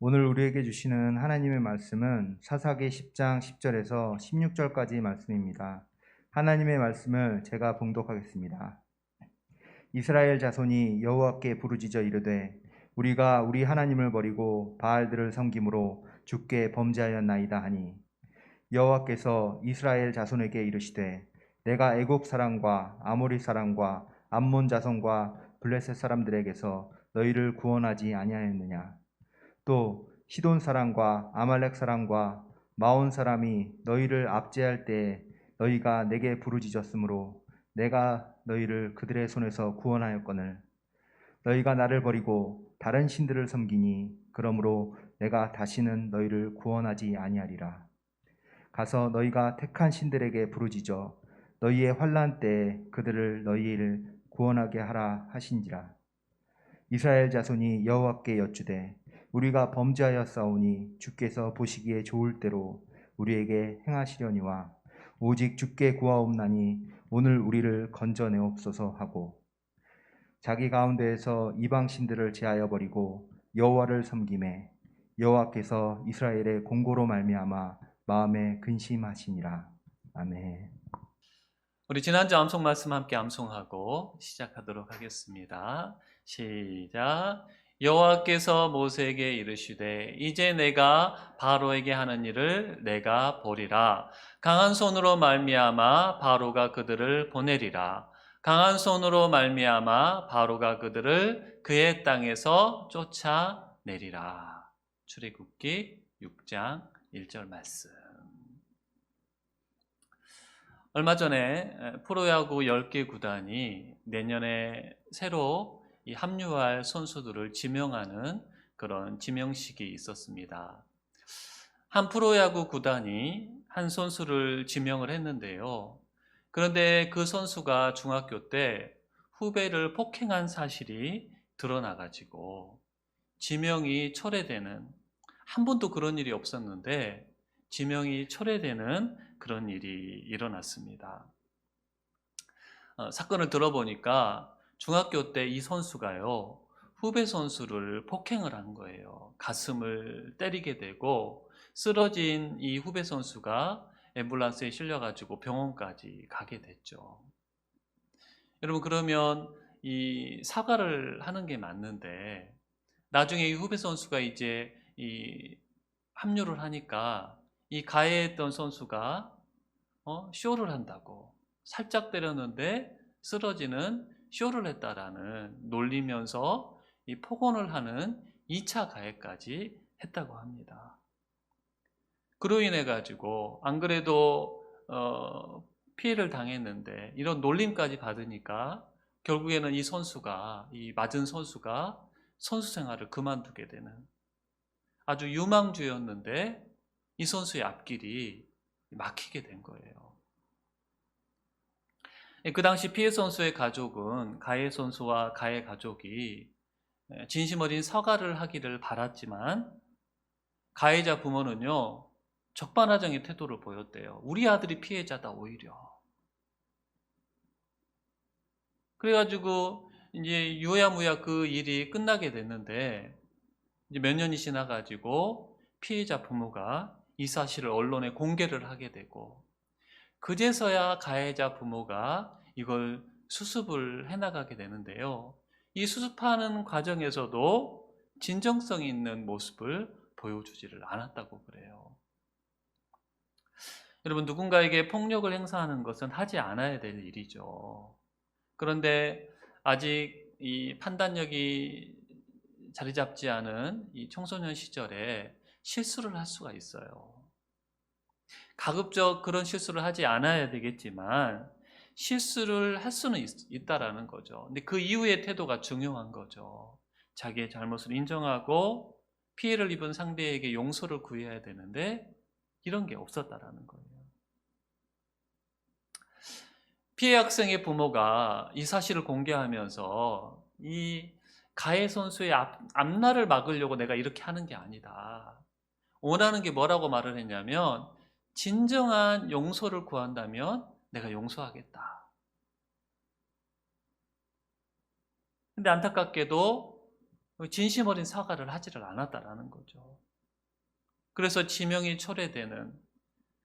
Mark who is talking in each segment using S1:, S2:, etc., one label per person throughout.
S1: 오늘 우리에게 주시는 하나님의 말씀은 사사기 10장 10절에서 16절까지 말씀입니다. 하나님의 말씀을 제가 봉독하겠습니다. 이스라엘 자손이 여호와께 부르짖어 이르되 우리가 우리 하나님을 버리고 바알들을 섬김으로 주께 범죄하였나이다 하니 여호와께서 이스라엘 자손에게 이르시되 내가 애굽 사람과 아모리 사람과 암몬 자손과 블레셋 사람들에게서 너희를 구원하지 아니하였느냐. 또 시돈 사람과 아말렉 사람과 마온 사람이 너희를 압제할 때에 너희가 내게 부르짖었으므로 내가 너희를 그들의 손에서 구원하였거늘 너희가 나를 버리고 다른 신들을 섬기니 그러므로 내가 다시는 너희를 구원하지 아니하리라. 가서 너희가 택한 신들에게 부르짖어 너희의 환난 때에 그들을 너희를 구원하게 하라 하신지라. 이스라엘 자손이 여호와께 여쭈되 우리가 범죄하였사오니 주께서 보시기에 좋을 대로 우리에게 행하시려니와 오직 주께 구하옵나니 오늘 우리를 건져내옵소서 하고 자기 가운데에서 이방 신들을 제하여 버리고 여호와를 섬김에 여호와께서 이스라엘의 공고로 말미암아 마음에 근심하시니라. 아멘.
S2: 우리 지난주 암송 말씀 함께 암송하고 시작하도록 하겠습니다. 시작. 여호와께서 모세에게 이르시되 이제 내가 바로에게 하는 일을 내가 보리라. 강한 손으로 말미암아 바로가 그들을 보내리라. 강한 손으로 말미암아 바로가 그들을 그의 땅에서 쫓아내리라. 출애굽기 6장 1절 말씀. 얼마 전에 프로야구 10개 구단이 내년에 새로 합류할 선수들을 지명하는 그런 지명식이 있었습니다. 한 프로야구 구단이 한 선수를 지명을 했는데요. 그런데 그 선수가 중학교 때 후배를 폭행한 사실이 드러나가지고 지명이 철회되는, 한 번도 그런 일이 없었는데 지명이 철회되는 그런 일이 일어났습니다. 사건을 들어보니까 중학교 때 이 선수가요, 후배 선수를 폭행을 한 거예요. 가슴을 때리게 되고 쓰러진 이 후배 선수가 앰뷸런스에 실려가지고 병원까지 가게 됐죠. 여러분, 그러면 이 사과를 하는 게 맞는데 나중에 이 후배 선수가 이제 이 합류를 하니까 이 가해했던 선수가 쇼를 한다고, 살짝 때렸는데 쓰러지는 쇼를 했다라는, 놀리면서 이 폭언을 하는 2차 가해까지 했다고 합니다. 그로 인해 가지고 안 그래도 피해를 당했는데 이런 놀림까지 받으니까 결국에는 이 선수가, 이 맞은 선수가 선수 생활을 그만두게 되는, 아주 유망주였는데 이 선수의 앞길이 막히게 된 거예요. 그 당시 피해 선수의 가족은 가해 선수와 가해 가족이 진심 어린 사과를 하기를 바랐지만 가해자 부모는요, 적반하장의 태도를 보였대요. 우리 아들이 피해자다, 오히려. 그래가지고 이제 유야무야 그 일이 끝나게 됐는데 이제 몇 년이 지나가지고 피해자 부모가 이 사실을 언론에 공개를 하게 되고 그제서야 가해자 부모가 이걸 수습을 해나가게 되는데요. 이 수습하는 과정에서도 진정성 있는 모습을 보여주지를 않았다고 그래요. 여러분, 누군가에게 폭력을 행사하는 것은 하지 않아야 될 일이죠. 그런데 아직 이 판단력이 자리 잡지 않은 이 청소년 시절에 실수를 할 수가 있어요. 가급적 그런 실수를 하지 않아야 되겠지만 실수를 할 수는 있다라는 거죠. 근데 그 이후의 태도가 중요한 거죠. 자기의 잘못을 인정하고 피해를 입은 상대에게 용서를 구해야 되는데 이런 게 없었다라는 거예요. 피해 학생의 부모가 이 사실을 공개하면서 이 가해 선수의 앞날을 막으려고 내가 이렇게 하는 게 아니다. 원하는 게 뭐라고 말을 했냐면 진정한 용서를 구한다면 내가 용서하겠다. 근데 안타깝게도 진심 어린 사과를 하지를 않았다라는 거죠. 그래서 지명이 철회되는,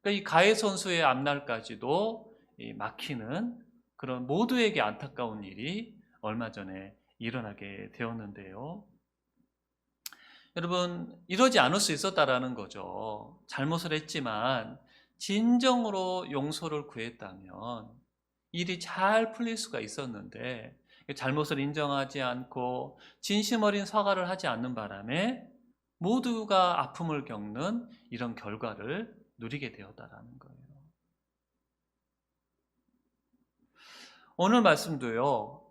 S2: 그러니까 이 가해 선수의 앞날까지도 막히는 그런 모두에게 안타까운 일이 얼마 전에 일어나게 되었는데요. 여러분, 이러지 않을 수 있었다라는 거죠. 잘못을 했지만 진정으로 용서를 구했다면 일이 잘 풀릴 수가 있었는데, 잘못을 인정하지 않고 진심 어린 사과를 하지 않는 바람에 모두가 아픔을 겪는 이런 결과를 누리게 되었다라는 거예요. 오늘 말씀도요,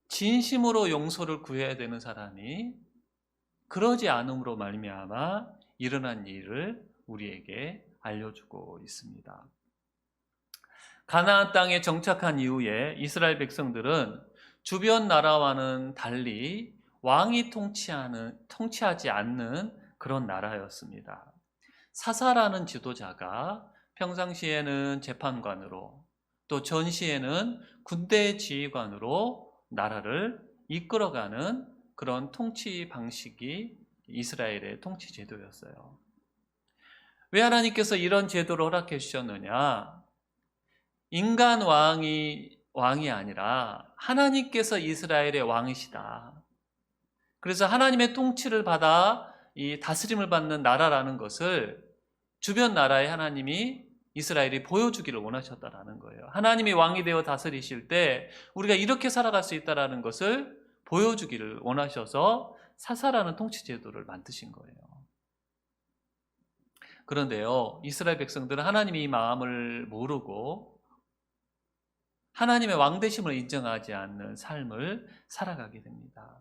S2: 진심으로 용서를 구해야 되는 사람이 그러지 않음으로 말미암아 일어난 일을 우리에게 알려주고 있습니다. 가나안 땅에 정착한 이후에 이스라엘 백성들은 주변 나라와는 달리 왕이 통치하지 않는 그런 나라였습니다. 사사라는 지도자가 평상시에는 재판관으로, 또 전시에는 군대 지휘관으로 나라를 이끌어가는 그런 통치 방식이 이스라엘의 통치 제도였어요. 왜 하나님께서 이런 제도를 허락해 주셨느냐? 인간 왕이 아니라 하나님께서 이스라엘의 왕이시다. 그래서 하나님의 통치를 받아 이 다스림을 받는 나라라는 것을 주변 나라에 하나님이 이스라엘이 보여주기를 원하셨다라는 거예요. 하나님이 왕이 되어 다스리실 때 우리가 이렇게 살아갈 수 있다라는 것을 보여주기를 원하셔서 사사라는 통치 제도를 만드신 거예요. 그런데요, 이스라엘 백성들은 하나님이 이 마음을 모르고 하나님의 왕되심을 인정하지 않는 삶을 살아가게 됩니다.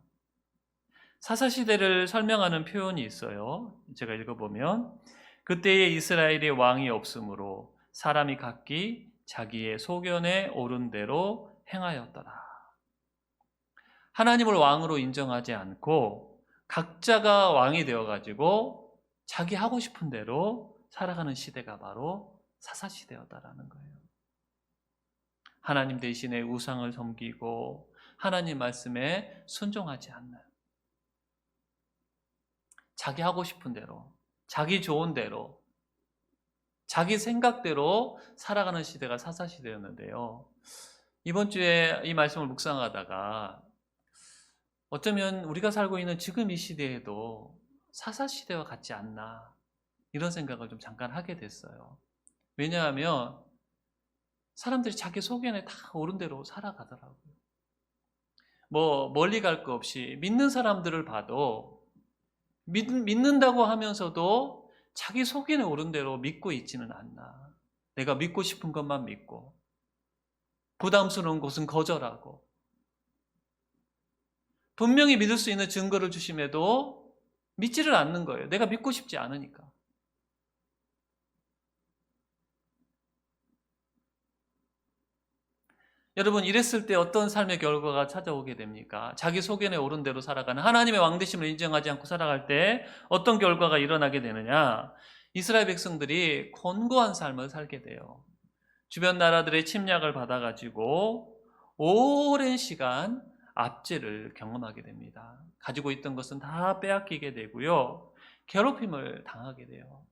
S2: 사사시대를 설명하는 표현이 있어요. 제가 읽어보면, 그때에 이스라엘의 왕이 없으므로 사람이 각기 자기의 소견에 오른 대로 행하였더라. 하나님을 왕으로 인정하지 않고 각자가 왕이 되어가지고 자기 하고 싶은 대로 살아가는 시대가 바로 사사시대였다라는 거예요. 하나님 대신에 우상을 섬기고 하나님 말씀에 순종하지 않는, 자기 하고 싶은 대로, 자기 좋은 대로, 자기 생각대로 살아가는 시대가 사사시대였는데요. 이번 주에 이 말씀을 묵상하다가 어쩌면 우리가 살고 있는 지금 이 시대에도 사사시대와 같지 않나, 이런 생각을 좀 잠깐 하게 됐어요. 왜냐하면 사람들이 자기 소견에 다 옳은 대로 살아가더라고요. 멀리 갈 거 없이 믿는 사람들을 봐도 믿는다고 하면서도 자기 소견에 옳은 대로 믿고 있지는 않나. 내가 믿고 싶은 것만 믿고 부담스러운 곳은 거절하고, 분명히 믿을 수 있는 증거를 주심에도 믿지를 않는 거예요. 내가 믿고 싶지 않으니까. 여러분, 이랬을 때 어떤 삶의 결과가 찾아오게 됩니까? 자기 소견에 옳은 대로 살아가는, 하나님의 왕되심을 인정하지 않고 살아갈 때 어떤 결과가 일어나게 되느냐? 이스라엘 백성들이 곤고한 삶을 살게 돼요. 주변 나라들의 침략을 받아가지고 오랜 시간 압제를 경험하게 됩니다. 가지고 있던 것은 다 빼앗기게 되고요, 괴롭힘을 당하게 돼요.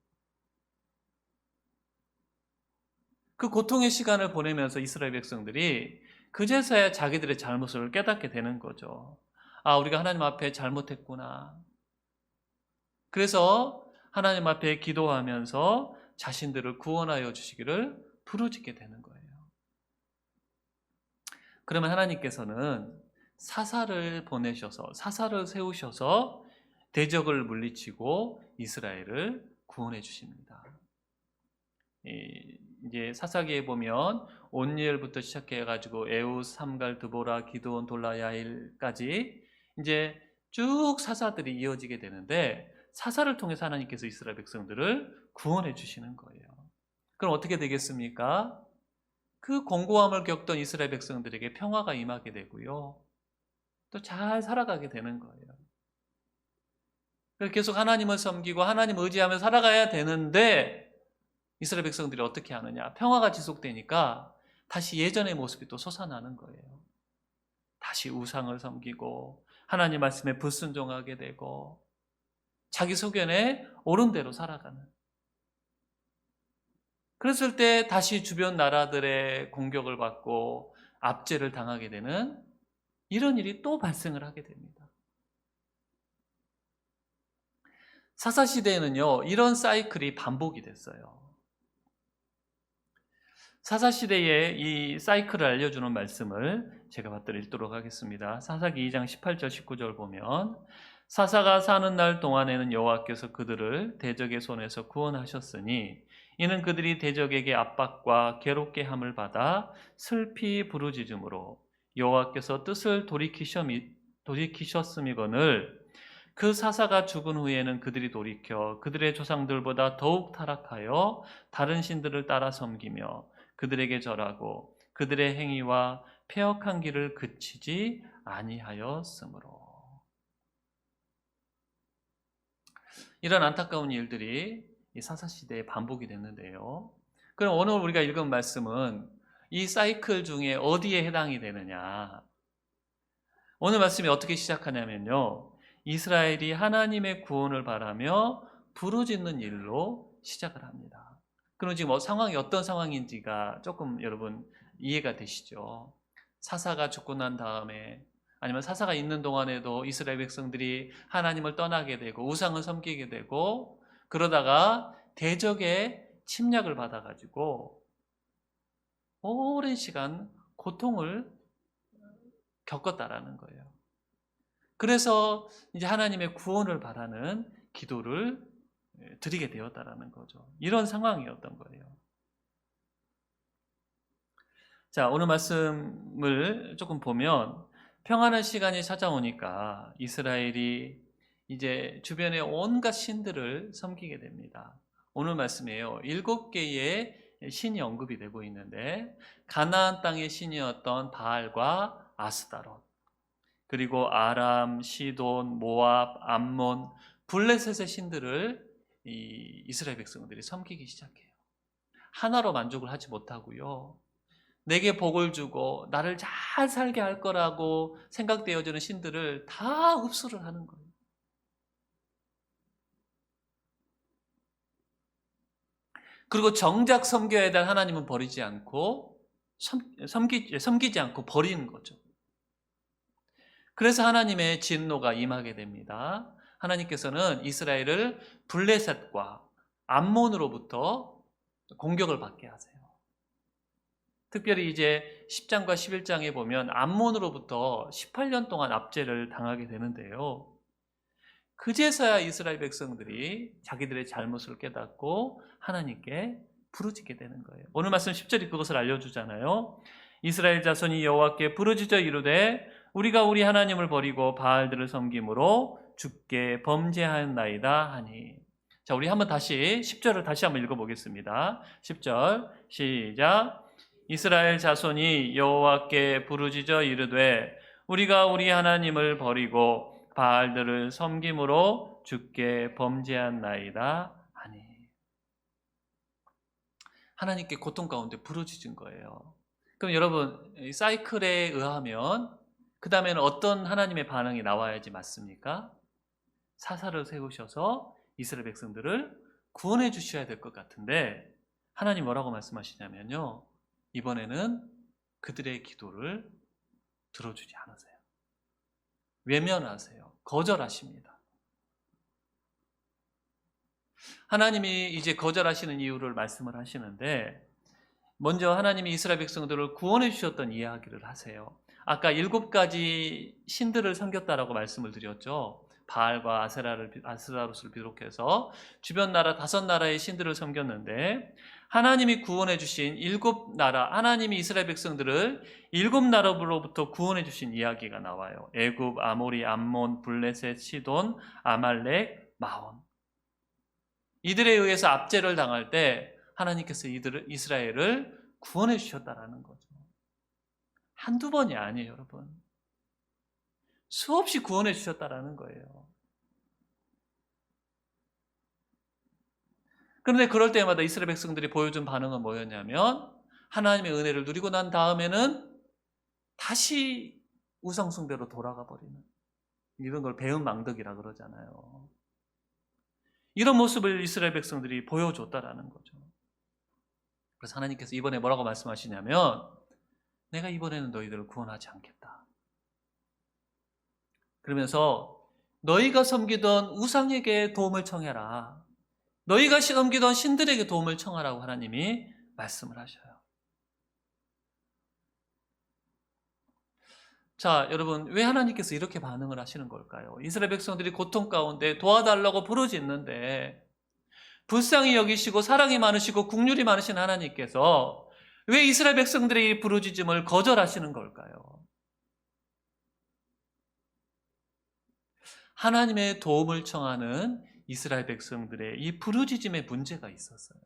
S2: 그 고통의 시간을 보내면서 이스라엘 백성들이 그제서야 자기들의 잘못을 깨닫게 되는 거죠. 아, 우리가 하나님 앞에 잘못했구나. 그래서 하나님 앞에 기도하면서 자신들을 구원하여 주시기를 부르짖게 되는 거예요. 그러면 하나님께서는 사사를 보내셔서, 사사를 세우셔서 대적을 물리치고 이스라엘을 구원해 주십니다. 이제 사사기에 보면 온니엘부터 시작해가지고 에우, 삼갈, 드보라, 기드온, 돌라, 야일까지 이제 쭉 사사들이 이어지게 되는데, 사사를 통해서 하나님께서 이스라엘 백성들을 구원해 주시는 거예요. 그럼 어떻게 되겠습니까? 그 공고함을 겪던 이스라엘 백성들에게 평화가 임하게 되고요, 또 잘 살아가게 되는 거예요. 그래서 계속 하나님을 섬기고 하나님 의지하며 살아가야 되는데, 이스라엘 백성들이 어떻게 하느냐? 평화가 지속되니까 다시 예전의 모습이 또 솟아나는 거예요. 다시 우상을 섬기고 하나님 말씀에 불순종하게 되고 자기 소견에 옳은 대로 살아가는. 그랬을 때 다시 주변 나라들의 공격을 받고 압제를 당하게 되는 이런 일이 또 발생을 하게 됩니다. 사사시대에는요, 이런 사이클이 반복이 됐어요. 사사시대의 이 사이클을 알려주는 말씀을 제가 받들어 읽도록 하겠습니다. 사사기 2장 18절 19절 보면 사사가 사는 날 동안에는 여호와께서 그들을 대적의 손에서 구원하셨으니 이는 그들이 대적에게 압박과 괴롭게 함을 받아 슬피 부르짖음으로 여호와께서 뜻을 돌이키셨음이거늘 그 사사가 죽은 후에는 그들이 돌이켜 그들의 조상들보다 더욱 타락하여 다른 신들을 따라 섬기며 그들에게 절하고 그들의 행위와 패역한 길을 그치지 아니하였으므로. 이런 안타까운 일들이 이 사사시대에 반복이 됐는데요. 그럼 오늘 우리가 읽은 말씀은 이 사이클 중에 어디에 해당이 되느냐? 오늘 말씀이 어떻게 시작하냐면요. 이스라엘이 하나님의 구원을 바라며 부르짖는 일로 시작을 합니다. 그럼 지금 상황이 어떤 상황인지가 조금 여러분 이해가 되시죠? 사사가 죽고 난 다음에 아니면 사사가 있는 동안에도 이스라엘 백성들이 하나님을 떠나게 되고 우상을 섬기게 되고 그러다가 대적의 침략을 받아가지고 오랜 시간 고통을 겪었다라는 거예요. 그래서 이제 하나님의 구원을 바라는 기도를 드리게 되었다라는 거죠. 이런 상황이었던 거예요. 자, 오늘 말씀을 조금 보면 평안한 시간이 찾아오니까 이스라엘이 이제 주변의 온갖 신들을 섬기게 됩니다. 오늘 말씀이에요. 7개의 신이 언급이 되고 있는데 가나안 땅의 신이었던 바알과 아스다롯, 그리고 아람, 시돈, 모압, 암몬, 블레셋의 신들을 이 이스라엘 백성들이 섬기기 시작해요. 하나로 만족을 하지 못하고요. 내게 복을 주고 나를 잘 살게 할 거라고 생각되어지는 신들을 다 흡수를 하는 거예요. 그리고 정작 섬겨야 될 하나님은 버리지 않고 섬기지 않고 버리는 거죠. 그래서 하나님의 진노가 임하게 됩니다. 하나님께서는 이스라엘을 블레셋과 암몬으로부터 공격을 받게 하세요. 특별히 이제 10장과 11장에 보면 암몬으로부터 18년 동안 압제를 당하게 되는데요. 그제서야 이스라엘 백성들이 자기들의 잘못을 깨닫고 하나님께 부르짖게 되는 거예요. 오늘 말씀 10절이 그것을 알려주잖아요. 이스라엘 자손이 여호와께 부르짖어 이르되 우리가 우리 하나님을 버리고 바알들을 섬김으로 주께 범죄하였나이다 하니. 자, 우리 한번 다시 10절을 다시 한번 읽어보겠습니다. 10절 시작. 이스라엘 자손이 여호와께 부르짖어 이르되 우리가 우리 하나님을 버리고 바알들을 섬김으로 주께 범죄한나이다 하니. 하나님께 고통 가운데 부르짖은 거예요. 그럼 여러분, 이 사이클에 의하면 그 다음에는 어떤 하나님의 반응이 나와야지 맞습니까? 사사를 세우셔서 이스라엘 백성들을 구원해 주셔야 될 것 같은데 하나님 뭐라고 말씀하시냐면요, 이번에는 그들의 기도를 들어주지 않으세요. 외면하세요. 거절하십니다. 하나님이 이제 거절하시는 이유를 말씀을 하시는데 먼저 하나님이 이스라엘 백성들을 구원해 주셨던 이야기를 하세요. 아까 7가지 신들을 섬겼다라고 말씀을 드렸죠. 바알과 아스라롯을 비롯해서 주변 나라 5나라의 신들을 섬겼는데 하나님이 구원해 주신 7나라, 하나님이 이스라엘 백성들을 7나라로부터 구원해 주신 이야기가 나와요. 애굽, 아모리, 암몬, 블레셋, 시돈, 아말렉, 마온. 이들에 의해서 압제를 당할 때 하나님께서 이스라엘을 구원해 주셨다라는 거죠. 한두 번이 아니에요, 여러분. 수없이 구원해 주셨다라는 거예요. 그런데 그럴 때마다 이스라엘 백성들이 보여준 반응은 뭐였냐면 하나님의 은혜를 누리고 난 다음에는 다시 우상 숭배로 돌아가 버리는. 이런 걸 배은망덕이라 그러잖아요. 이런 모습을 이스라엘 백성들이 보여줬다라는 거죠. 그래서 하나님께서 이번에 뭐라고 말씀하시냐면 내가 이번에는 너희들을 구원하지 않겠다. 그러면서 너희가 섬기던 우상에게 도움을 청해라. 너희가 섬기던 신들에게 도움을 청하라고 하나님이 말씀을 하셔요. 자, 여러분, 왜 하나님께서 이렇게 반응을 하시는 걸까요? 이스라엘 백성들이 고통 가운데 도와달라고 부르짖는데 불쌍히 여기시고 사랑이 많으시고 국률이 많으신 하나님께서 왜 이스라엘 백성들의 이 부르짖음을 거절하시는 걸까요? 하나님의 도움을 청하는 이스라엘 백성들의 이 부르짖음에 문제가 있었어요.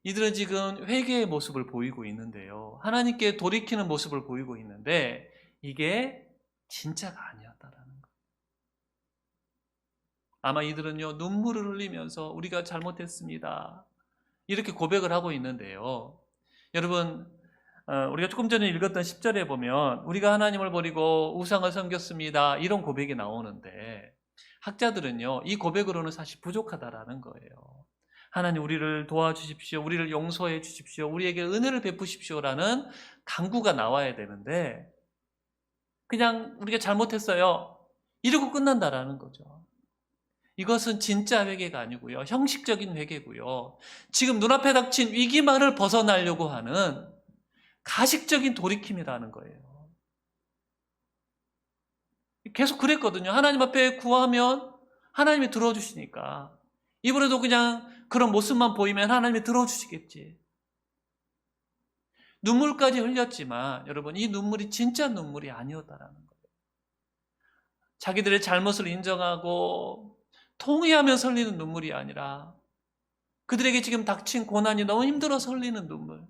S2: 이들은 지금 회개의 모습을 보이고 있는데요. 하나님께 돌이키는 모습을 보이고 있는데 이게 진짜가 아니었다라는 거예요. 아마 이들은요, 눈물을 흘리면서 우리가 잘못했습니다. 이렇게 고백을 하고 있는데요. 여러분, 우리가 조금 전에 읽었던 10절에 보면 우리가 하나님을 버리고 우상을 섬겼습니다. 이런 고백이 나오는데 학자들은요, 이 고백으로는 사실 부족하다라는 거예요. 하나님 우리를 도와주십시오. 우리를 용서해 주십시오. 우리에게 은혜를 베푸십시오라는 간구가 나와야 되는데 그냥 우리가 잘못했어요. 이러고 끝난다라는 거죠. 이것은 진짜 회개가 아니고요. 형식적인 회개고요. 지금 눈앞에 닥친 위기만을 벗어나려고 하는 가식적인 돌이킴이라는 거예요. 계속 그랬거든요. 하나님 앞에 구하면 하나님이 들어주시니까 이번에도 그냥 그런 모습만 보이면 하나님이 들어주시겠지. 눈물까지 흘렸지만 여러분 이 눈물이 진짜 눈물이 아니었다라는 거예요. 자기들의 잘못을 인정하고 통회하면서 흘리는 눈물이 아니라 그들에게 지금 닥친 고난이 너무 힘들어서 흘리는 눈물,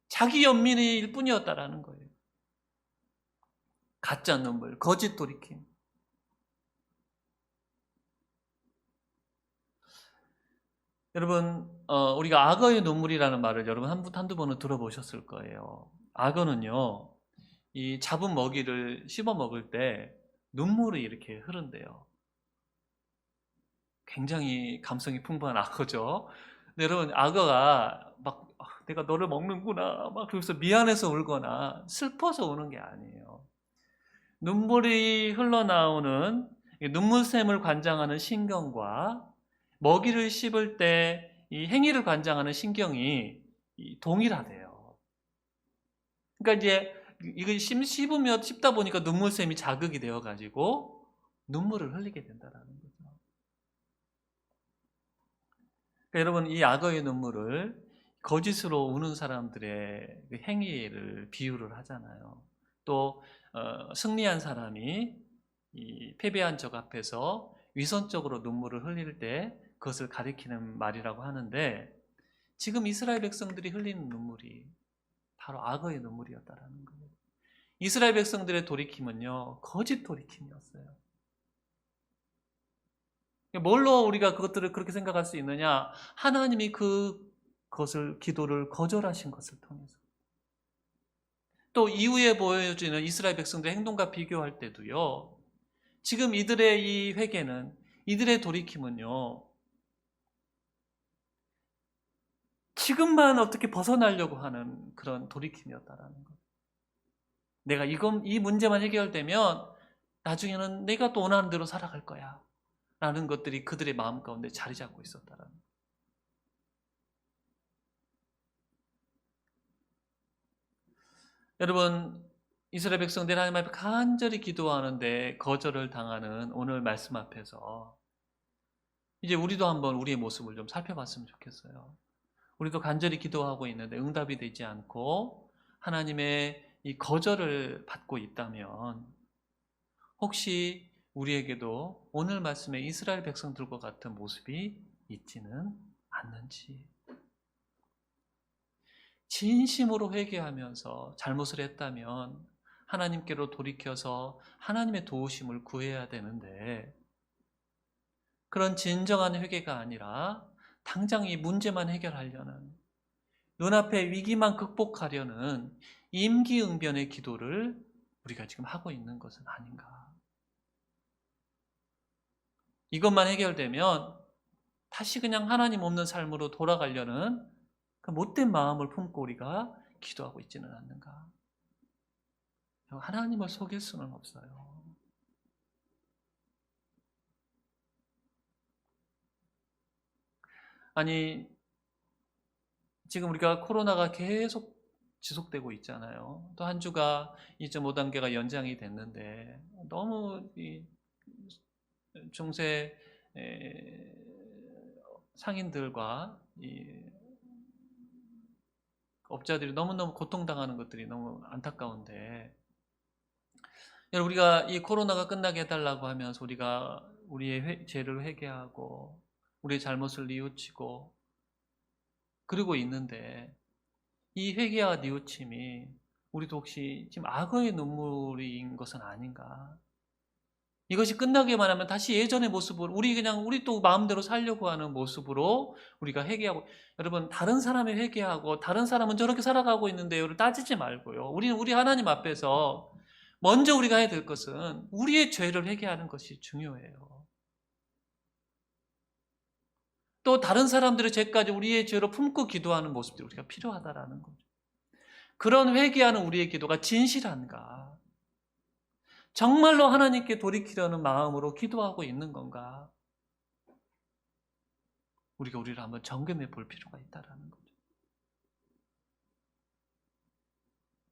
S2: 자기 연민일 뿐이었다라는 거예요. 가짜 눈물, 거짓 돌이킴. 여러분, 우리가 악어의 눈물이라는 말을 여러분 한두 번은 들어보셨을 거예요. 악어는요, 이 잡은 먹이를 씹어 먹을 때 눈물이 이렇게 흐른대요. 굉장히 감성이 풍부한 악어죠. 근데 여러분, 악어가 막 내가 너를 먹는구나 막 그러면서 미안해서 울거나 슬퍼서 우는 게 아니에요. 눈물이 흘러나오는 눈물샘을 관장하는 신경과 먹이를 씹을 때 이 행위를 관장하는 신경이 동일하대요. 그러니까 이제 이거 씹으면 씹다 보니까 눈물샘이 자극이 되어 가지고 눈물을 흘리게 된다라는 거죠. 그러니까 여러분 이 악어의 눈물을 거짓으로 우는 사람들의 그 행위를 비유를 하잖아요. 또 승리한 사람이 이 패배한 적 앞에서 위선적으로 눈물을 흘릴 때 그것을 가리키는 말이라고 하는데 지금 이스라엘 백성들이 흘리는 눈물이 바로 악어의 눈물이었다라는 거예요. 이스라엘 백성들의 돌이킴은요 거짓 돌이킴이었어요. 뭘로 우리가 그것들을 그렇게 생각할 수 있느냐? 하나님이 그것을 기도를 거절하신 것을 통해서 또 이후에 보여지는 이스라엘 백성들의 행동과 비교할 때도요 지금 이들의 이 회개는 이들의 돌이킴은요 지금만 어떻게 벗어나려고 하는 그런 돌이킴이었다라는 거예요. 내가 이 문제만 해결되면 나중에는 내가 또 원하는 대로 살아갈 거야 라는 것들이 그들의 마음 가운데 자리 잡고 있었다라는 거예요. 여러분 이스라엘 백성들이 하나님 앞에 간절히 기도하는데 거절을 당하는 오늘 말씀 앞에서 이제 우리도 한번 우리의 모습을 좀 살펴봤으면 좋겠어요. 우리도 간절히 기도하고 있는데 응답이 되지 않고 하나님의 이 거절을 받고 있다면 혹시 우리에게도 오늘 말씀에 이스라엘 백성들과 같은 모습이 있지는 않는지 진심으로 회개하면서 잘못을 했다면 하나님께로 돌이켜서 하나님의 도우심을 구해야 되는데 그런 진정한 회개가 아니라 당장 이 문제만 해결하려는 눈앞의 위기만 극복하려는 임기응변의 기도를 우리가 지금 하고 있는 것은 아닌가. 이것만 해결되면 다시 그냥 하나님 없는 삶으로 돌아가려는 그 못된 마음을 품고 우리가 기도하고 있지는 않는가. 하나님을 속일 수는 없어요. 아니, 지금 우리가 코로나가 계속 지속되고 있잖아요. 또 한 주가 2.5단계가 연장이 됐는데 너무 이 중세 상인들과 이 업자들이 너무너무 고통당하는 것들이 너무 안타까운데, 여러분, 우리가 이 코로나가 끝나게 해달라고 하면서 우리가 우리의 죄를 회개하고 우리의 잘못을 뉘우치고 그러고 있는데, 이 회개와 뉘우침이 우리도 혹시 지금 악어의 눈물인 것은 아닌가? 이것이 끝나기만 하면 다시 예전의 모습으로 우리 또 마음대로 살려고 하는 모습으로 우리가 회개하고, 여러분, 다른 사람이 회개하고 다른 사람은 저렇게 살아가고 있는데요를 따지지 말고요. 우리 하나님 앞에서 먼저 우리가 해야 될 것은 우리의 죄를 회개하는 것이 중요해요. 또 다른 사람들의 죄까지 우리의 죄로 품고 기도하는 모습들이 우리가 필요하다라는 거죠. 그런 회개하는 우리의 기도가 진실한가? 정말로 하나님께 돌이키려는 마음으로 기도하고 있는 건가? 우리가 우리를 한번 점검해 볼 필요가 있다라는 거죠.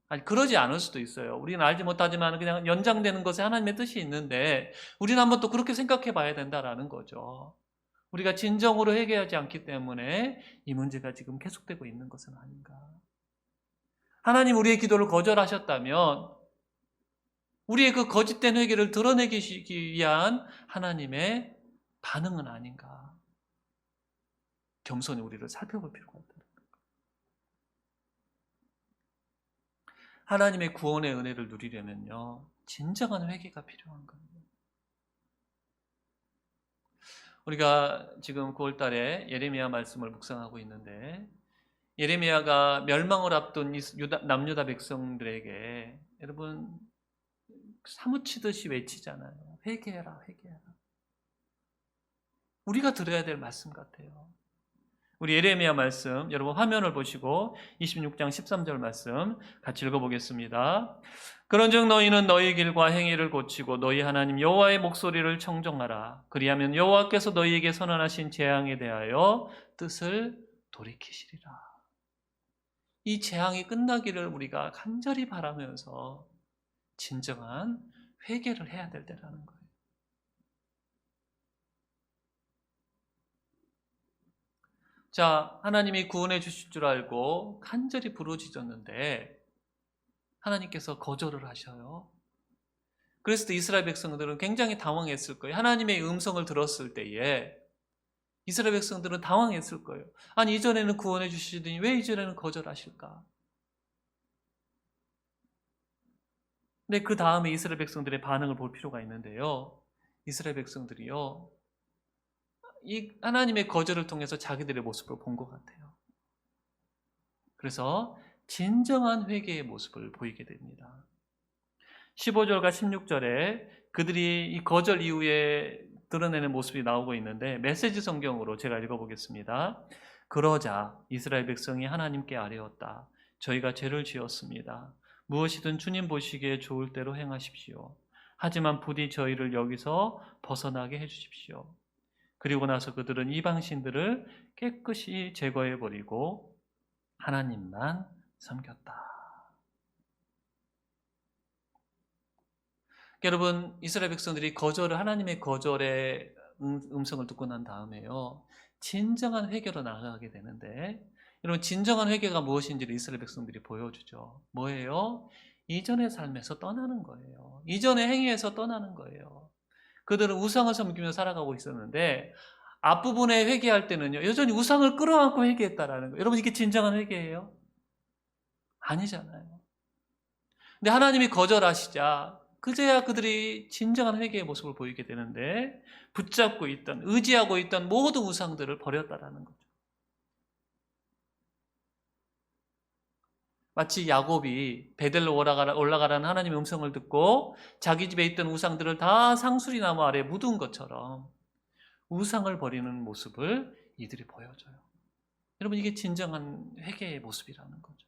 S2: 아니, 그러지 않을 수도 있어요. 우리는 알지 못하지만 그냥 연장되는 것에 하나님의 뜻이 있는데, 우리는 한번 또 그렇게 생각해 봐야 된다라는 거죠. 우리가 진정으로 회개하지 않기 때문에 이 문제가 지금 계속되고 있는 것은 아닌가. 하나님 우리의 기도를 거절하셨다면 우리의 그 거짓된 회개를 드러내기 위한 하나님의 반응은 아닌가. 겸손히 우리를 살펴볼 필요가 있다. 하나님의 구원의 은혜를 누리려면요, 진정한 회개가 필요한 겁니다. 우리가 지금 9월 달에 예레미야 말씀을 묵상하고 있는데, 예레미야가 멸망을 앞둔 남유다 백성들에게 여러분 사무치듯이 외치잖아요. 회개해라, 회개해라. 우리가 들어야 될 말씀 같아요. 우리 예레미야 말씀, 여러분 화면을 보시고 26장 13절 말씀 같이 읽어보겠습니다. 그런즉 너희는 너희 길과 행위를 고치고 너희 하나님 여호와의 목소리를 청정하라. 그리하면 여호와께서 너희에게 선언하신 재앙에 대하여 뜻을 돌이키시리라. 이 재앙이 끝나기를 우리가 간절히 바라면서 진정한 회개를 해야 될 때라는 거예요. 자, 하나님이 구원해 주실 줄 알고 간절히 부르짖었는데 하나님께서 거절을 하셔요. 그랬을 때 이스라엘 백성들은 굉장히 당황했을 거예요. 하나님의 음성을 들었을 때에 이스라엘 백성들은 당황했을 거예요. 아니, 이전에는 구원해 주시더니 왜 이전에는 거절하실까? 근데 그 다음에 이스라엘 백성들의 반응을 볼 필요가 있는데요. 이스라엘 백성들이요, 이 하나님의 거절을 통해서 자기들의 모습을 본 것 같아요. 그래서 진정한 회개의 모습을 보이게 됩니다. 15절과 16절에 그들이 이 거절 이후에 드러내는 모습이 나오고 있는데, 메시지 성경으로 제가 읽어보겠습니다. 그러자 이스라엘 백성이 하나님께 아뢰었다. 저희가 죄를 지었습니다. 무엇이든 주님 보시기에 좋을 대로 행하십시오. 하지만 부디 저희를 여기서 벗어나게 해주십시오. 그리고 나서 그들은 이방신들을 깨끗이 제거해버리고 하나님만 섬겼다. 여러분, 이스라엘 백성들이 하나님의 거절의 음성을 듣고 난 다음에요, 진정한 회개로 나아가게 되는데, 여러분, 진정한 회개가 무엇인지를 이스라엘 백성들이 보여주죠. 뭐예요? 이전의 삶에서 떠나는 거예요. 이전의 행위에서 떠나는 거예요. 그들은 우상을 섬기며 살아가고 있었는데 앞부분에 회개할 때는요, 여전히 우상을 끌어안고 회개했다라는 거예요. 여러분, 이게 진정한 회개예요? 아니잖아요. 근데 하나님이 거절하시자 그제야 그들이 진정한 회개의 모습을 보이게 되는데, 붙잡고 있던, 의지하고 있던 모든 우상들을 버렸다라는 거죠. 마치 야곱이 베델로 올라가라는 하나님의 음성을 듣고 자기 집에 있던 우상들을 다 상수리 나무 아래 묻은 것처럼 우상을 버리는 모습을 이들이 보여줘요. 여러분, 이게 진정한 회개의 모습이라는 거죠.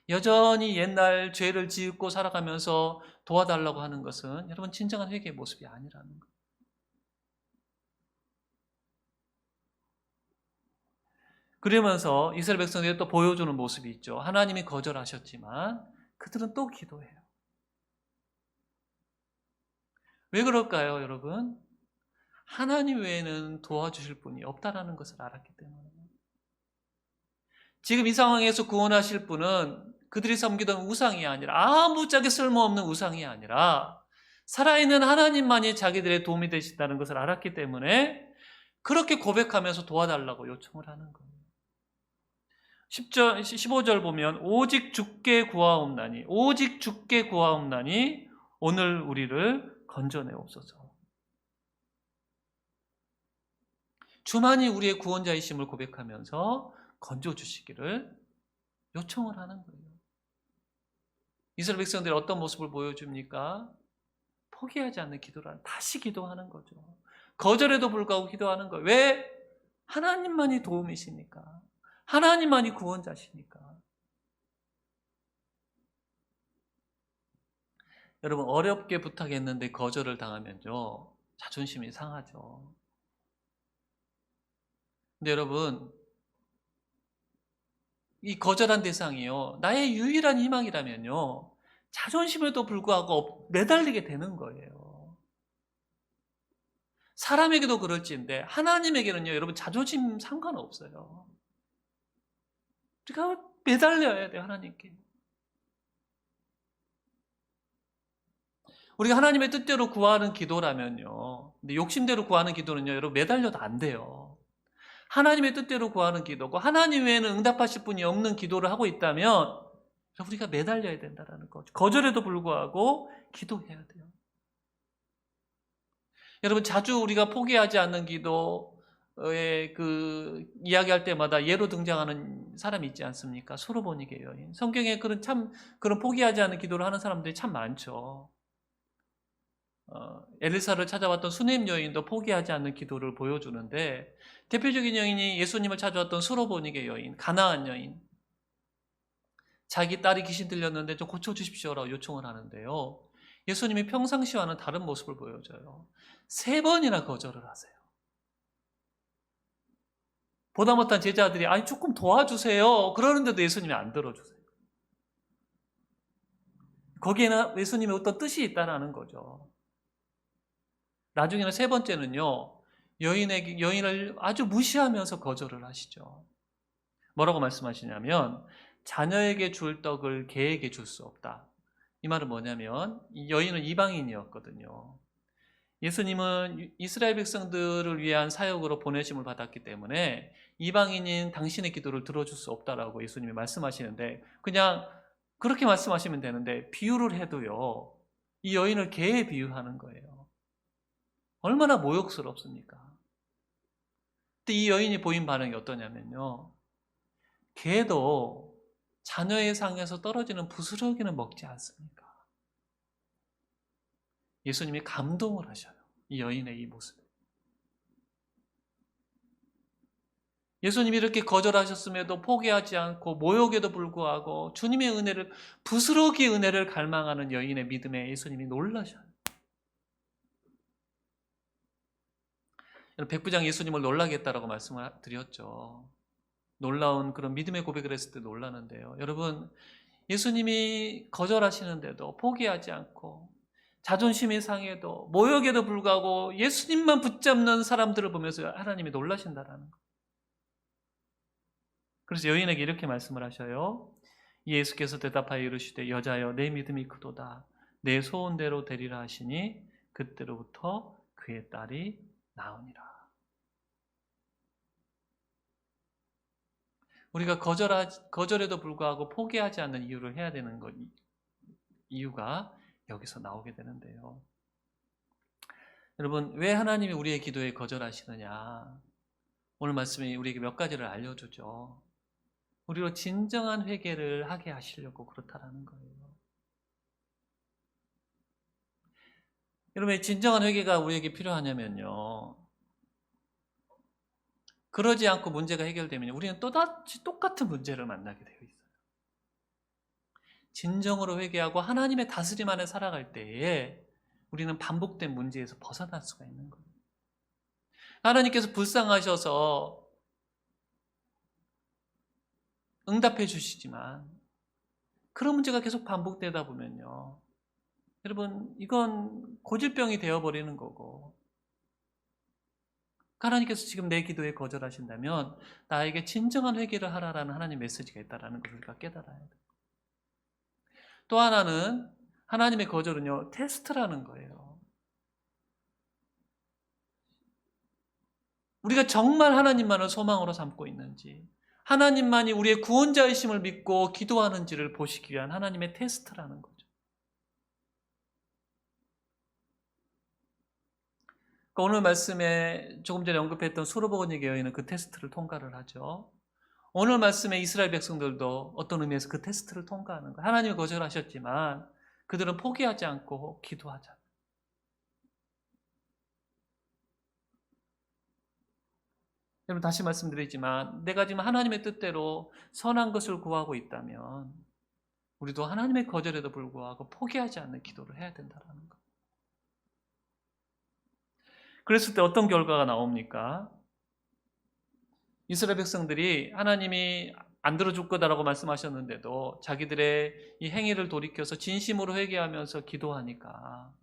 S2: 여전히 옛날 죄를 지읍고 살아가면서 도와달라고 하는 것은 여러분 진정한 회개의 모습이 아니라는 거예요. 그러면서 이스라엘 백성들이 또 보여주는 모습이 있죠. 하나님이 거절하셨지만 그들은 또 기도해요. 왜 그럴까요, 여러분? 하나님 외에는 도와주실 분이 없다라는 것을 알았기 때문에. 지금 이 상황에서 구원하실 분은 그들이 섬기던 우상이 아니라, 아무짝에 쓸모없는 우상이 아니라 살아있는 하나님만이 자기들의 도움이 되신다는 것을 알았기 때문에 그렇게 고백하면서 도와달라고 요청을 하는 거예요. 15절 보면 오직 주께 구하옵나니, 오직 주께 구하옵나니 오늘 우리를 건져내옵소서. 주만이 우리의 구원자이심을 고백하면서 건져주시기를 요청을 하는 거예요. 이스라엘 백성들이 어떤 모습을 보여줍니까? 포기하지 않는 기도를 다시 기도하는 거죠. 거절에도 불구하고 기도하는 거예요. 왜? 하나님만이 도움이시니까. 하나님만이 구원자시니까. 여러분, 어렵게 부탁했는데 거절을 당하면요, 자존심이 상하죠. 근데 여러분, 이 거절한 대상이요, 나의 유일한 희망이라면요, 자존심에도 불구하고 매달리게 되는 거예요. 사람에게도 그럴지인데 하나님에게는요, 여러분 자존심 상관없어요. 우리가 매달려야 돼요, 하나님께. 우리가 하나님의 뜻대로 구하는 기도라면요, 근데 욕심대로 구하는 기도는요, 여러분 매달려도 안 돼요. 하나님의 뜻대로 구하는 기도고 하나님 외에는 응답하실 분이 없는 기도를 하고 있다면 우리가 매달려야 된다는 거죠. 거절에도 불구하고 기도해야 돼요. 여러분, 자주 우리가 포기하지 않는 기도의 그 이야기할 때마다 예로 등장하는 사람이 있지 않습니까? 수르보니게 여인. 성경에 그런 포기하지 않는 기도를 하는 사람들이 참 많죠. 엘리사를 찾아왔던 수넴 여인도 포기하지 않는 기도를 보여주는데, 대표적인 여인이 예수님을 찾아왔던 수르보니게 여인, 가나안 여인. 자기 딸이 귀신 들렸는데 좀 고쳐주십시오라고 요청을 하는데요, 예수님이 평상시와는 다른 모습을 보여줘요. 3번이나 거절을 하세요. 보다 못한 제자들이 아니 조금 도와주세요 그러는데도 예수님이 안 들어주세요. 거기에는 예수님의 어떤 뜻이 있다는 거죠. 나중에는 3번째는요, 여인을 아주 무시하면서 거절을 하시죠. 뭐라고 말씀하시냐면, 자녀에게 줄 떡을 개에게 줄 수 없다. 이 말은 뭐냐면, 이 여인은 이방인이었거든요. 예수님은 이스라엘 백성들을 위한 사역으로 보내심을 받았기 때문에 이방인인 당신의 기도를 들어줄 수 없다라고 예수님이 말씀하시는데, 그냥 그렇게 말씀하시면 되는데 비유를 해도요, 이 여인을 개에 비유하는 거예요. 얼마나 모욕스럽습니까? 근데 이 여인이 보인 반응이 어떠냐면요, 개도 자녀의 상에서 떨어지는 부스러기는 먹지 않습니까? 예수님이 감동을 하셔요, 이 여인의 이 모습에. 예수님이 이렇게 거절하셨음에도 포기하지 않고 모욕에도 불구하고 주님의 은혜를, 부스러기 은혜를 갈망하는 여인의 믿음에 예수님이 놀라셔요. 백부장 예수님을 놀라게 했다라고 말씀을 드렸죠. 놀라운 그런 믿음의 고백을 했을 때 놀라는데요, 여러분, 예수님이 거절하시는데도 포기하지 않고 자존심이 상해도 모욕에도 불구하고 예수님만 붙잡는 사람들을 보면서 하나님이 놀라신다라는 거. 그래서 여인에게 이렇게 말씀을 하셔요. 예수께서 대답하여 이르시되, 여자여 내 믿음이 크도다. 내 소원대로 되리라 하시니 그때로부터 그의 딸이 나으니라. 우리가 거절에도 불구하고 포기하지 않는 이유를 해야 되는 것, 이유가 여기서 나오게 되는데요. 여러분, 왜 하나님이 우리의 기도에 거절하시느냐? 오늘 말씀이 우리에게 몇 가지를 알려주죠. 우리로 진정한 회개를 하게 하시려고 그렇다라는 거예요. 여러분, 진정한 회개가 우리에게 필요하냐면요, 그러지 않고 문제가 해결되면 우리는 또다시 똑같은 문제를 만나게 되어 있어요. 진정으로 회개하고 하나님의 다스림 안에 살아갈 때에 우리는 반복된 문제에서 벗어날 수가 있는 거예요. 하나님께서 불쌍하셔서 응답해 주시지만 그런 문제가 계속 반복되다 보면요, 여러분, 이건 고질병이 되어버리는 거고, 하나님께서 지금 내 기도에 거절하신다면 나에게 진정한 회개를 하라라는 하나님 메시지가 있다는 것을 우리가 깨달아야 돼요. 또 하나는 하나님의 거절은요, 테스트라는 거예요. 우리가 정말 하나님만을 소망으로 삼고 있는지, 하나님만이 우리의 구원자이심을 믿고 기도하는지를 보시기 위한 하나님의 테스트라는 거죠. 오늘 말씀에 조금 전에 언급했던 수르보고니게 여인은 그 테스트를 통과를 하죠. 오늘 말씀에 이스라엘 백성들도 어떤 의미에서 그 테스트를 통과하는 거예요. 하나님이 거절하셨지만 그들은 포기하지 않고 기도하자. 여러분, 다시 말씀드리지만 내가 지금 하나님의 뜻대로 선한 것을 구하고 있다면 우리도 하나님의 거절에도 불구하고 포기하지 않는 기도를 해야 된다는 거예요. 그랬을 때 어떤 결과가 나옵니까? 이스라엘 백성들이 하나님이 안 들어줄 거다라고 말씀하셨는데도 자기들의 이 행위를 돌이켜서 진심으로 회개하면서 기도하니까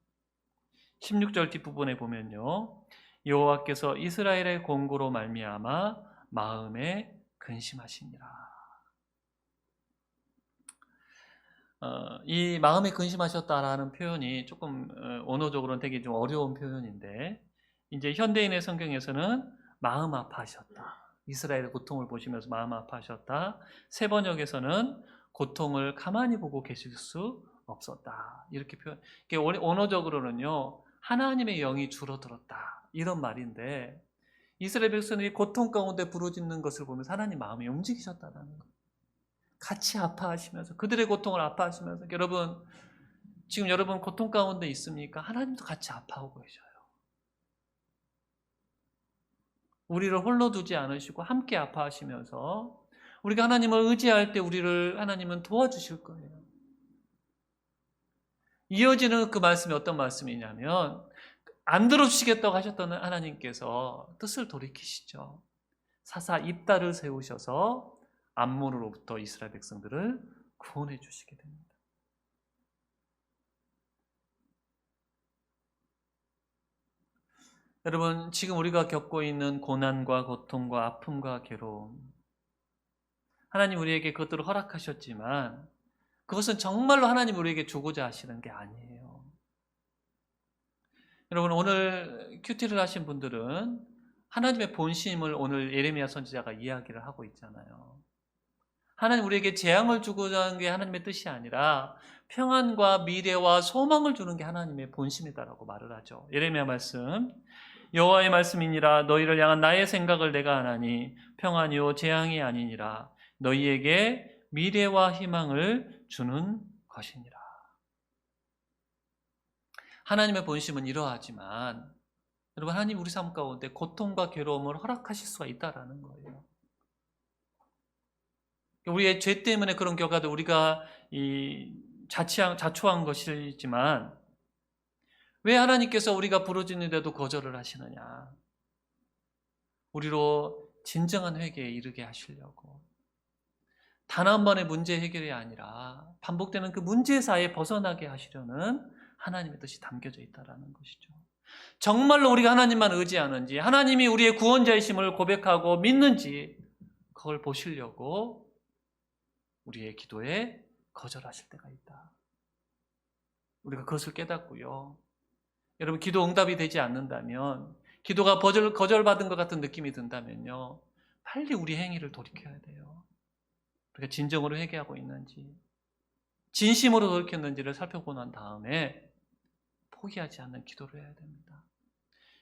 S2: 16절 뒷부분에 보면요, 여호와께서 이스라엘의 공고로 말미암아 마음에 근심하시니라. 이 마음에 근심하셨다라는 표현이 조금 언어적으로는 되게 좀 어려운 표현인데, 이제 현대인의 성경에서는 마음 아파하셨다, 이스라엘의 고통을 보시면서 마음 아파하셨다, 새 번역에서는 고통을 가만히 보고 계실 수 없었다, 이렇게 표현. 이게 언어적으로는요, 하나님의 영이 줄어들었다, 이런 말인데, 이스라엘 백성들이 고통 가운데 부르짖는 것을 보면서 하나님 마음이 움직이셨다는 거예요. 같이 아파하시면서, 그들의 고통을 아파하시면서. 여러분, 지금 여러분 고통 가운데 있습니까? 하나님도 같이 아파하고 계셔요. 우리를 홀로 두지 않으시고 함께 아파하시면서 우리가 하나님을 의지할 때 우리를 하나님은 도와주실 거예요. 이어지는 그 말씀이 어떤 말씀이냐면, 안 들어주시겠다고 하셨던 하나님께서 뜻을 돌이키시죠. 사사 입다를 세우셔서 암몬으로부터 이스라엘 백성들을 구원해 주시게 됩니다. 여러분, 지금 우리가 겪고 있는 고난과 고통과 아픔과 괴로움, 하나님 우리에게 그것들을 허락하셨지만 그것은 정말로 하나님 우리에게 주고자 하시는 게 아니에요. 여러분, 오늘 큐티를 하신 분들은 하나님의 본심을 오늘 예레미야 선지자가 이야기를 하고 있잖아요. 하나님 우리에게 재앙을 주고자 하는 게 하나님의 뜻이 아니라 평안과 미래와 소망을 주는 게 하나님의 본심이다라고 말을 하죠. 예레미야 말씀, 여호와의 말씀이니라. 너희를 향한 나의 생각을 내가 아나니 평안이요 재앙이 아니니라. 너희에게 미래와 희망을 주는 것이니라. 하나님의 본심은 이러하지만 여러분, 하나님 우리 삶 가운데 고통과 괴로움을 허락하실 수가 있다라는 거예요. 우리의 죄 때문에 그런 결과도 우리가 자초한 것이지만 왜 하나님께서 우리가 부르짖는데도 거절을 하시느냐? 우리로 진정한 회개에 이르게 하시려고, 단 한 번의 문제 해결이 아니라 반복되는 그 문제 사이에 벗어나게 하시려는 하나님의 뜻이 담겨져 있다는 것이죠. 정말로 우리가 하나님만 의지하는지, 하나님이 우리의 구원자이심을 고백하고 믿는지 그걸 보시려고 우리의 기도에 거절하실 때가 있다. 우리가 그것을 깨닫고요, 여러분, 기도 응답이 되지 않는다면, 기도가 거절받은 것 같은 느낌이 든다면요, 빨리 우리 행위를 돌이켜야 돼요. 우리가 진정으로 회개하고 있는지, 진심으로 돌이켰는지를 살펴보고 난 다음에 포기하지 않는 기도를 해야 됩니다.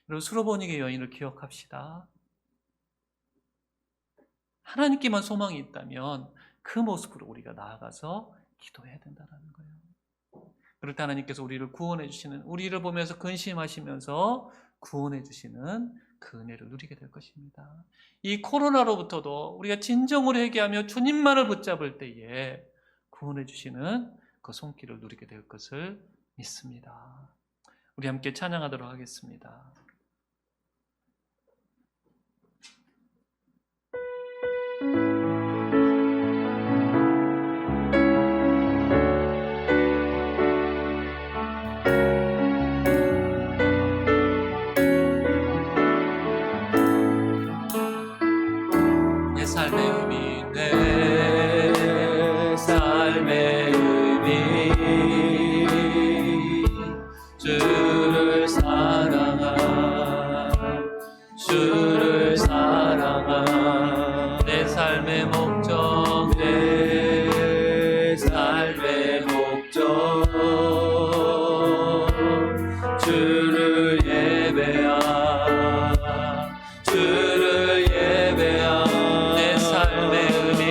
S2: 여러분, 수로보니게 여인을 기억합시다. 하나님께만 소망이 있다면 그 모습으로 우리가 나아가서 기도해야 된다는 거예요. 그럴 때 하나님께서 우리를 구원해 주시는, 우리를 보면서 근심하시면서 구원해 주시는 그 은혜를 누리게 될 것입니다. 이 코로나로부터도 우리가 진정으로 회개하며 주님만을 붙잡을 때에 구원해 주시는 그 손길을 누리게 될 것을 믿습니다. 우리 함께 찬양하도록 하겠습니다. 내 삶의 의미, 내 삶의 의미, 주를 사랑한 내 삶의 목적, 내 삶의 목적, 주를 예배한, 주를 예배한 내 삶의 의미,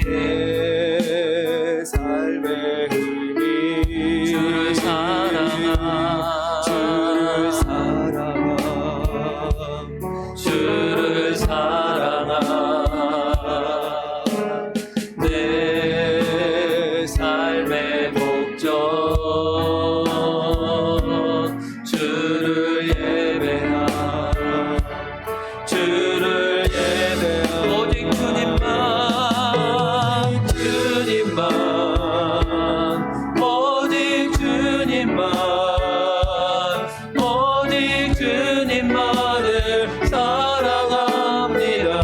S3: 내 삶의 의미,
S2: 주를 사랑한,
S3: 주를 사랑한,
S2: 주를 사랑한 내 삶의 목적, 주를 예배한, 주를 예배한 오직 주님만, 주님만, 오직 주님만, 오직 주님만을 사랑합니다.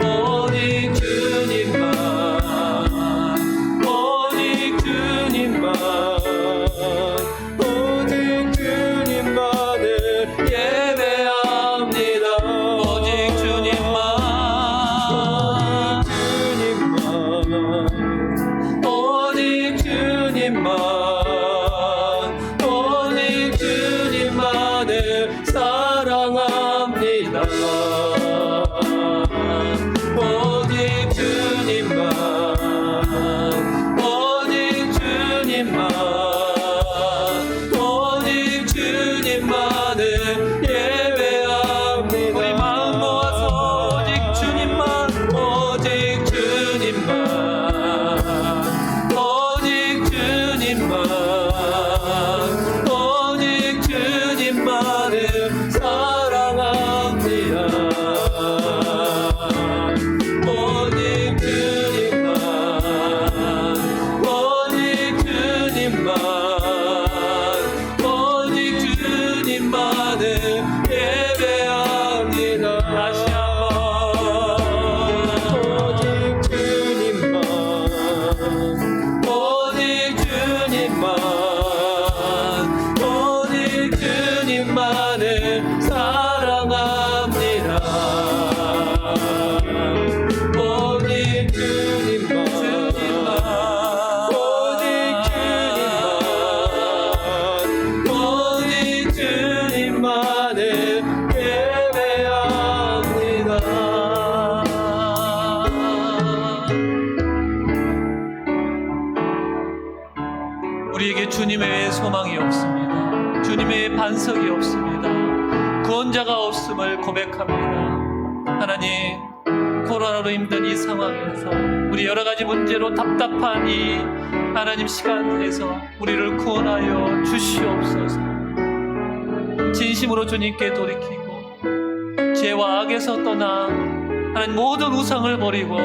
S2: 오직 주님만, 오직 주님만,
S3: 오직 주님만을
S2: 예배합니다. 오직 주님만, 오직 주님만, 오직 주님만을 사랑합니다. 오직 주님만, 오직 주님만, 오직 주님만을 예배합니다. 우리 마음 모아서 오직 주님만, 오직 주님만, 오직 주님만, 오직 주님만을 사랑합니다. 오직 주님만, 오직 주님만, 오직 주님만을 예배합니다. 다시
S3: 오직 주님만,
S2: 오직 주님만, 오직 주님만을 사랑합니다. 오직 주님만, 오직 주님만을 예배합니다. 우리에게 주님 외에 소망이 없습니다. 주님 외에 반석이 없습니다. 구원자가 없음을 고백합니다. 하나님, 코로나로 힘든 이 상황에서 우리 여러 가지 문제로 답답한 이 하나님 시간에서 우리를 구원하여 주시옵소서. 진심으로 주님께 돌이키고 죄와 악에서 떠나 하나님 모든 우상을 버리고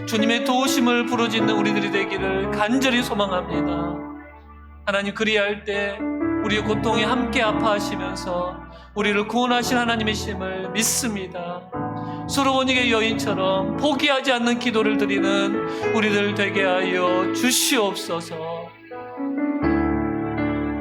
S2: 주님의 도우심을 부르짖는 우리들이 되기를 간절히 소망합니다. 하나님, 그리할 때 우리의 고통에 함께 아파하시면서 우리를 구원하신 하나님이심을 믿습니다. 수르보니게 여인처럼 포기하지 않는 기도를 드리는 우리들 되게 하여 주시옵소서.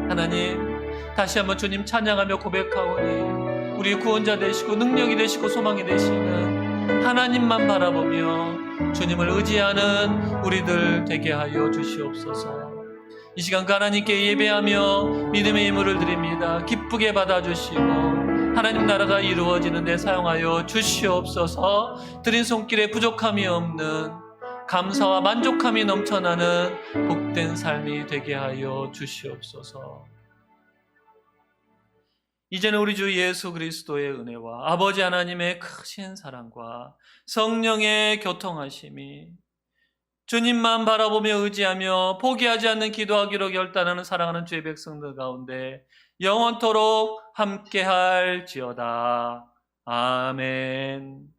S2: 하나님, 다시 한번 주님 찬양하며 고백하오니 우리 구원자 되시고 능력이 되시고 소망이 되시는 하나님만 바라보며 주님을 의지하는 우리들 되게 하여 주시옵소서. 이 시간 하나님께 예배하며 믿음의 예물을 드립니다. 기쁘게 받아주시고 하나님 나라가 이루어지는 데 사용하여 주시옵소서. 드린 손길에 부족함이 없는 감사와 만족함이 넘쳐나는 복된 삶이 되게 하여 주시옵소서. 이제는 우리 주 예수 그리스도의 은혜와 아버지 하나님의 크신 사랑과 성령의 교통하심이 주님만 바라보며 의지하며 포기하지 않는 기도하기로 결단하는 사랑하는 주의 백성들 가운데 영원토록 함께할지어다. 아멘.